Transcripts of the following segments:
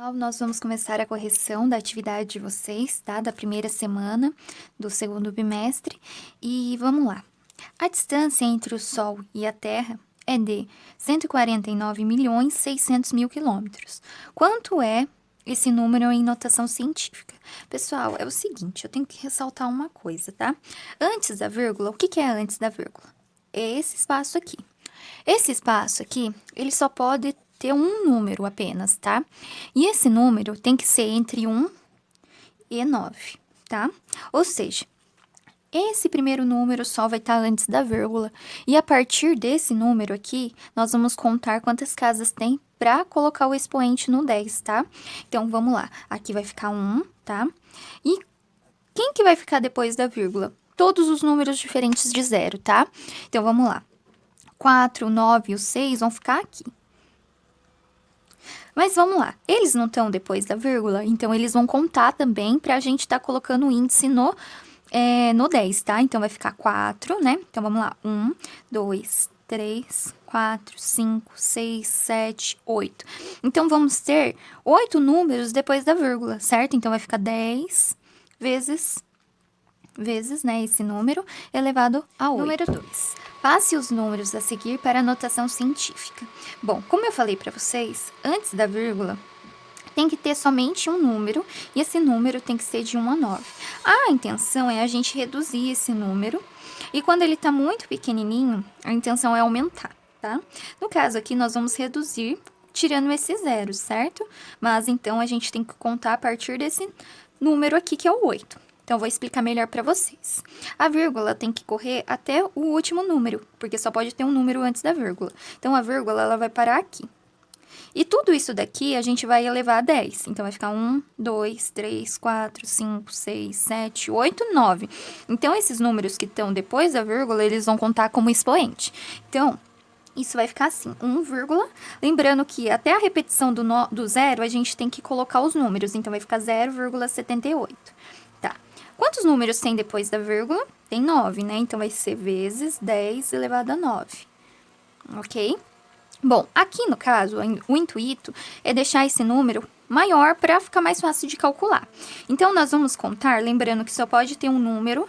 Pessoal, nós vamos começar a correção da atividade de vocês, tá? Da primeira semana do segundo bimestre. E vamos lá. A distância entre o Sol e a Terra é de 149.600.000 quilômetros. Quanto é esse número em notação científica? Pessoal, é o seguinte, eu tenho que ressaltar uma coisa, tá? Antes da vírgula, o que é antes da vírgula? É esse espaço aqui. Esse espaço aqui, ele só pode ter um número apenas, tá? E esse número tem que ser entre 1 e 9, tá? Ou seja, esse primeiro número só vai estar antes da vírgula. E a partir desse número aqui, nós vamos contar quantas casas tem para colocar o expoente no 10, tá? Então, vamos lá. Aqui vai ficar 1, tá? E quem que vai ficar depois da vírgula? Todos os números diferentes de 0, tá? Então, vamos lá. 4, 9 e o 6 vão ficar aqui. Mas vamos lá, eles não estão depois da vírgula, então eles vão contar também para a gente estar colocando o índice no 10, tá? Então, vai ficar 4, né? Então, vamos lá. 1, 2, 3, 4, 5, 6, 7, 8. Então, vamos ter 8 números depois da vírgula, certo? Então, vai ficar 10 vezes, né, esse número elevado a 8. Número 2. Passe os números a seguir para a notação científica. Bom, como eu falei para vocês, antes da vírgula, tem que ter somente um número, e esse número tem que ser de 1 a 9. A intenção é a gente reduzir esse número, e quando ele está muito pequenininho, a intenção é aumentar, tá? No caso aqui, nós vamos reduzir tirando esses zeros, certo? Mas então, a gente tem que contar a partir desse número aqui, que é o 8. Então, eu vou explicar melhor para vocês. A vírgula tem que correr até o último número, porque só pode ter um número antes da vírgula. Então, a vírgula, ela vai parar aqui. E tudo isso daqui, a gente vai elevar a 10. Então, vai ficar 1, 2, 3, 4, 5, 6, 7, 8, 9. Então, esses números que estão depois da vírgula, eles vão contar como expoente. Então, isso vai ficar assim, 1, vírgula. Lembrando que até a repetição do zero, a gente tem que colocar os números. Então, vai ficar 0,78. Tá. Quantos números tem depois da vírgula? Tem 9, né? Então, vai ser vezes 10 elevado a 9. Ok? Bom, aqui no caso, o intuito é deixar esse número maior para ficar mais fácil de calcular. Então, nós vamos contar, lembrando que só pode ter um número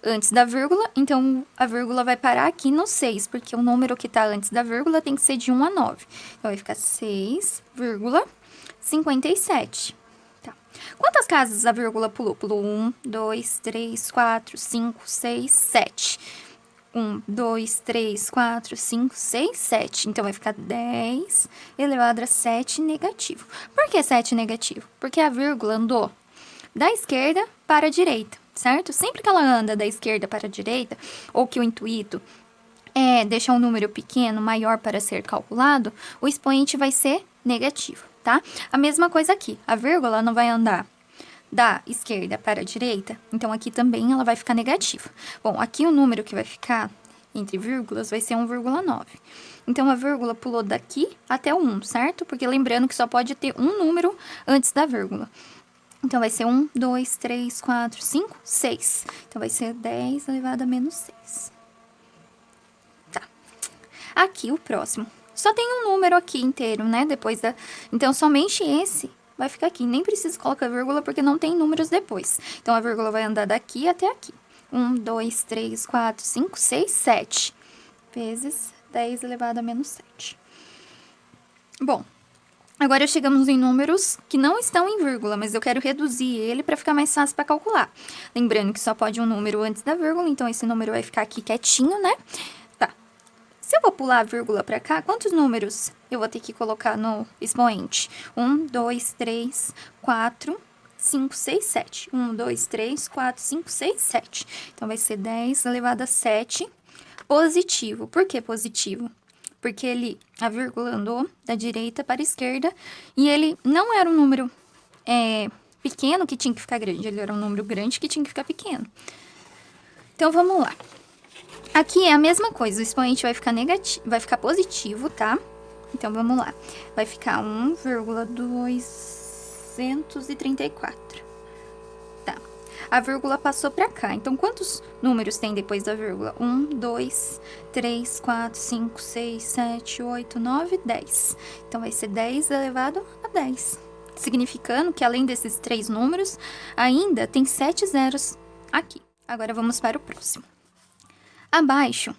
antes da vírgula, então a vírgula vai parar aqui no 6, porque o número que está antes da vírgula tem que ser de 1 a 9. Então, vai ficar 6,57. Quantas casas a vírgula pulou? Pulou 1, 2, 3, 4, 5, 6, 7. 1, 2, 3, 4, 5, 6, 7. Então, vai ficar 10 elevado a 7 negativo. Por que 7 negativo? Porque a vírgula andou da esquerda para a direita, certo? Sempre que ela anda da esquerda para a direita, ou que o intuito é deixar um número pequeno maior para ser calculado, o expoente vai ser negativo, tá? A mesma coisa aqui. A vírgula não vai andar da esquerda para a direita, então aqui também ela vai ficar negativa. Bom, aqui o número que vai ficar entre vírgulas vai ser 1,9. Então, a vírgula pulou daqui até o 1, certo? Porque lembrando que só pode ter um número antes da vírgula. Então, vai ser 1, 2, 3, 4, 5, 6. Então, vai ser 10 elevado a menos 6. Tá. Aqui, o próximo. Só tem um número aqui inteiro, né? Depois da... Então, somente esse vai ficar aqui. Nem precisa colocar vírgula, porque não tem números depois. Então, a vírgula vai andar daqui até aqui. 1, 2, 3, 4, 5, 6, 7. Vezes 10 elevado a menos 7. Bom, agora chegamos em números que não estão em vírgula, mas eu quero reduzir ele para ficar mais fácil para calcular. Lembrando que só pode um número antes da vírgula, então esse número vai ficar aqui quietinho, né? Se eu vou pular a vírgula para cá, quantos números eu vou ter que colocar no expoente? 1, 2, 3, 4, 5, 6, 7. 1, 2, 3, 4, 5, 6, 7. Então, vai ser 10 elevado a 7 positivo. Por que positivo? Porque a vírgula andou da direita para a esquerda e ele não era um número pequeno que tinha que ficar grande, ele era um número grande que tinha que ficar pequeno. Então, vamos lá. Aqui é a mesma coisa, o expoente vai ficar negativo, vai ficar positivo, tá? Então, vamos lá. Vai ficar 1,234. Tá. a vírgula passou para cá. Então, quantos números tem depois da vírgula? 1, 2, 3, 4, 5, 6, 7, 8, 9, 10. Então, vai ser 10 elevado a 10. Significando que, além desses 3 números, ainda tem 7 zeros aqui. Agora, vamos para o próximo. Abaixo,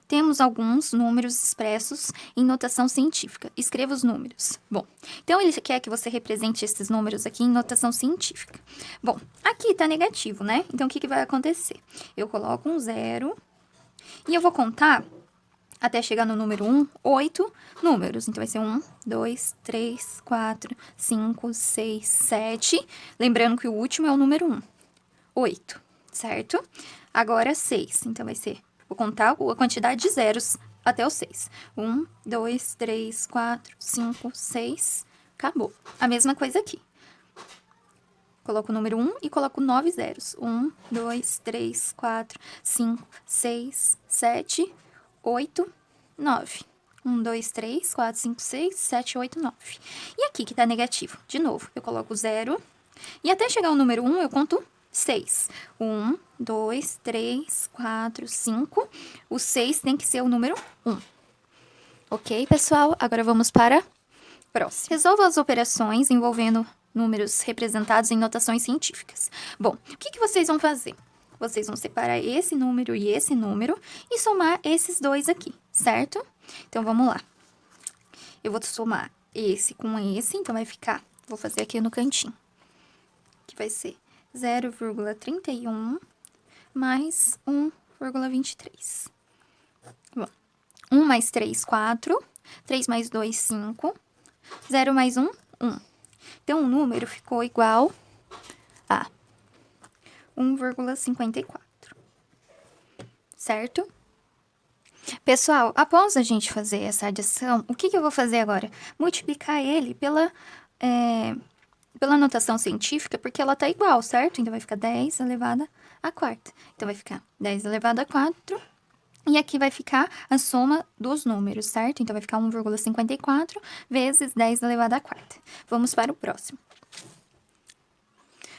temos alguns números expressos em notação científica. Escreva os números. Bom, então ele quer que você represente esses números aqui em notação científica. Bom, aqui tá negativo, né? Então, o que vai acontecer? Eu coloco um 0 e eu vou contar até chegar no número 1, 8 números. Então, vai ser 1, 2, 3, 4, 5, 6, 7. Lembrando que o último é o número 1. 8, certo? Agora, 6. Então, vai ser... Vou contar a quantidade de zeros até o 6. 1, 2, 3, 4, 5, 6. Acabou. A mesma coisa aqui. Coloco o número 1 e coloco 9 zeros. 1, 2, 3, 4, 5, 6, 7, 8, 9. 1, 2, 3, 4, 5, 6, 7, 8, 9. E aqui que tá negativo. De novo, eu coloco 0. E até chegar ao número 1, eu conto 6. 1, 2, 3, 4, 5. O 6 tem que ser o número 1. Ok, pessoal? Agora vamos para o próximo. Resolva as operações envolvendo números representados em notações científicas. Bom, o que vocês vão fazer? Vocês vão separar esse número e somar esses dois aqui, certo? Então, vamos lá. Eu vou somar esse com esse, então vai ficar... Vou fazer aqui no cantinho. Que vai ser 0,31 mais 1,23. Bom, 1 mais 3, 4. 3 mais 2, 5. 0 mais 1, 1. Então, o número ficou igual a 1,54. Certo? Pessoal, após a gente fazer essa adição, o que eu vou fazer agora? Multiplicar ele pela notação científica, porque ela tá igual, certo? Então, vai ficar 10 elevado à quarta. Então, vai ficar 10 elevado a 4. E aqui vai ficar a soma dos números, certo? Então, vai ficar 1,54 vezes 10 elevado à quarta. Vamos para o próximo.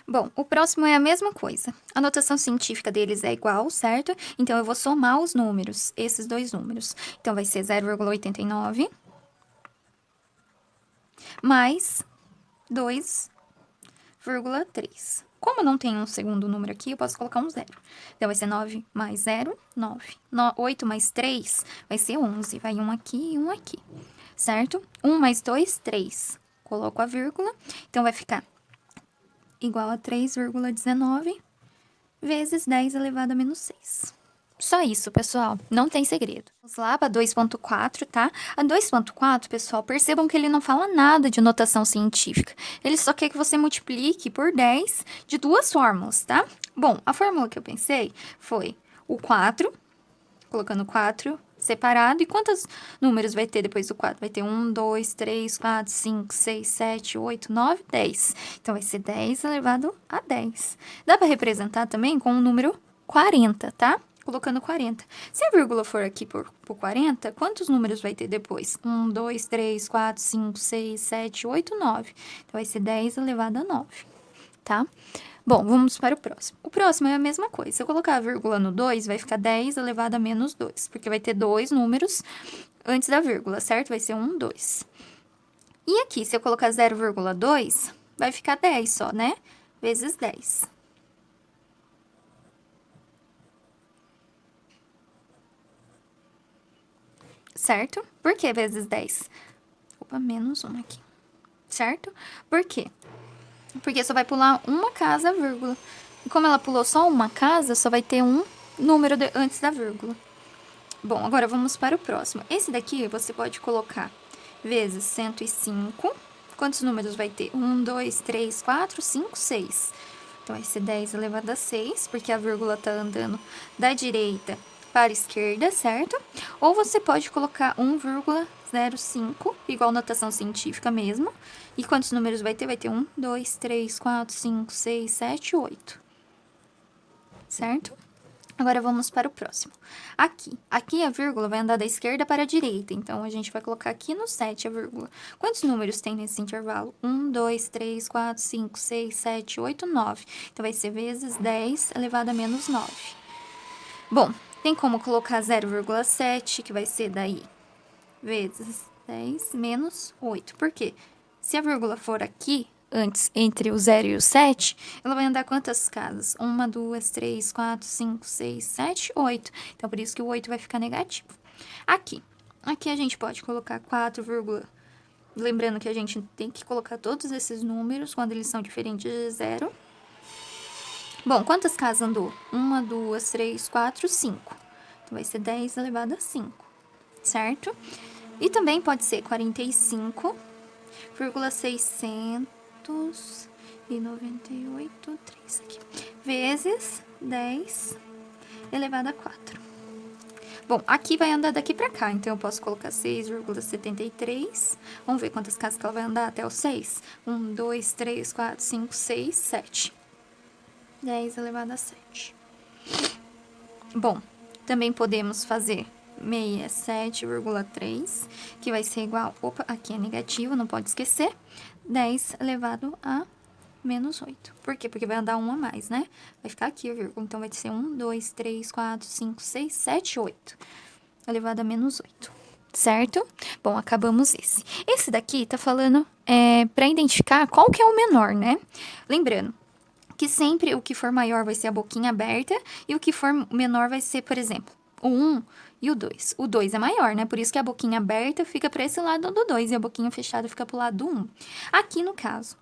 Bom, o próximo é a mesma coisa. A notação científica deles é igual, certo? Então, eu vou somar os números, esses dois números. Então, vai ser 0,89 mais 2,3. Como não tem um segundo número aqui, eu posso colocar um 0. Então, vai ser 9 mais 0, 9. 8 mais 3 vai ser 11. Vai um aqui e um aqui, certo? 1 mais 2, 3. Coloco a vírgula. Então, vai ficar igual a 3,19 vezes 10 elevado a menos 6. Só isso, pessoal. Não tem segredo. Vamos lá para 2.4, tá? A 2.4, pessoal, percebam que ele não fala nada de notação científica. Ele só quer que você multiplique por 10 de duas fórmulas, tá? Bom, a fórmula que eu pensei foi o 4, colocando 4 separado. E quantos números vai ter depois do 4? Vai ter 1, 2, 3, 4, 5, 6, 7, 8, 9, 10. Então, vai ser 10 elevado a 10. Dá para representar também com o número 40, tá? Colocando 40. Se a vírgula for aqui por 40, quantos números vai ter depois? 1, 2, 3, 4, 5, 6, 7, 8, 9. Então, vai ser 10 elevado a 9, tá? Bom, vamos para o próximo. O próximo é a mesma coisa. Se eu colocar a vírgula no 2, vai ficar 10 elevado a menos 2, porque vai ter dois números antes da vírgula, certo? Vai ser 1, 2. E aqui, se eu colocar 0,2, vai ficar 10 só, né? Vezes 10. Certo? Por que vezes 10? Opa, menos 1 aqui. Certo? Por quê? Porque só vai pular uma casa, vírgula. E como ela pulou só uma casa, só vai ter um número antes da vírgula. Bom, agora vamos para o próximo. Esse daqui você pode colocar vezes 105. Quantos números vai ter? 1, 2, 3, 4, 5, 6. Então, vai ser 10 elevado a 6, porque a vírgula tá andando da direita para a esquerda, certo? Ou você pode colocar 1,05, igual notação científica mesmo. E quantos números vai ter? Vai ter 1, 2, 3, 4, 5, 6, 7, 8. Certo? Agora, vamos para o próximo. Aqui a vírgula vai andar da esquerda para a direita. Então, a gente vai colocar aqui no 7 a vírgula. Quantos números tem nesse intervalo? 1, 2, 3, 4, 5, 6, 7, 8, 9. Então, vai ser vezes 10 elevado a menos 9. Bom, tem como colocar 0,7, que vai ser daí, vezes 10 menos 8. Por quê? Se a vírgula for aqui, antes, entre o 0 e o 7, ela vai andar quantas casas? 1, 2, 3, 4, 5, 6, 7, 8. Então, por isso que o 8 vai ficar negativo. Aqui a gente pode colocar 4, lembrando que a gente tem que colocar todos esses números quando eles são diferentes de 0. Bom, quantas casas andou? 1, 2, 3, 4, 5. Então, vai ser 10 elevado a 5, certo? E também pode ser 45,698, 3 aqui, vezes 10 elevado a 4. Bom, aqui vai andar daqui pra cá, então eu posso colocar 6,73. Vamos ver quantas casas que ela vai andar até o 6. 1, 2, 3, 4, 5, 6, 7. 10 elevado a 7. Bom, também podemos fazer 67,3, que vai ser igual... Opa, aqui é negativo, não pode esquecer. 10 elevado a menos 8. Por quê? Porque vai andar 1 a mais, né? Vai ficar aqui, vírgula. Então, vai ser 1, 2, 3, 4, 5, 6, 7, 8. Elevado a menos 8. Certo? Bom, acabamos esse. Esse daqui tá falando para identificar qual que é o menor, né? Lembrando que sempre o que for maior vai ser a boquinha aberta e o que for menor vai ser, por exemplo, o 1 e o 2. O 2 é maior, né? Por isso que a boquinha aberta fica para esse lado do 2 e a boquinha fechada fica pro lado do 1. Aqui, no caso,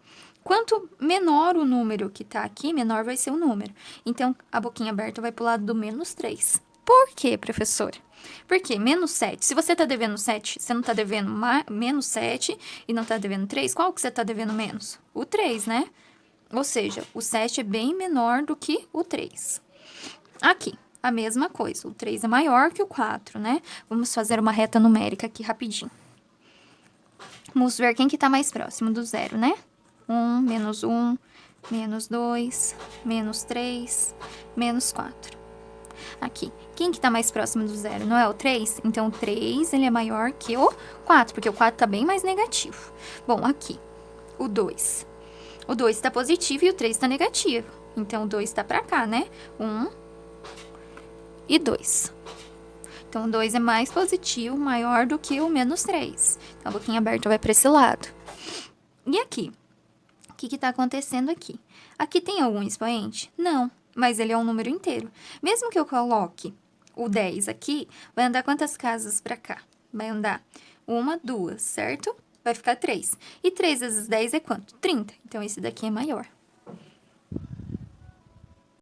quanto menor o número que tá aqui, menor vai ser o número. Então, a boquinha aberta vai pro lado do menos 3. Por quê, professora? Porque menos 7, se você tá devendo 7, você não tá devendo menos 7 e não tá devendo 3, qual que você tá devendo menos? O 3, né? Ou seja, o 7 é bem menor do que o 3. Aqui, a mesma coisa. O 3 é maior que o 4, né? Vamos fazer uma reta numérica aqui rapidinho. Vamos ver quem que tá mais próximo do 0, né? 1, menos 2, menos 3, menos 4. Aqui, quem que tá mais próximo do 0? Não é o 3? Então, o 3, ele é maior que o 4, porque o 4 tá bem mais negativo. Bom, aqui, o 2. O 2 tá positivo e o 3 tá negativo. Então, o 2 tá pra cá, né? 1 e 2. Então, o 2 é mais positivo, maior do que o menos 3. Então, a boquinha aberta vai pra esse lado. E aqui? O que tá acontecendo aqui? Aqui tem algum expoente? Não, mas ele é um número inteiro. Mesmo que eu coloque o 10 aqui, vai andar quantas casas pra cá? Vai andar 1, 2, certo? Vai ficar 3. E 3 vezes 10 é quanto? 30. Então, esse daqui é maior.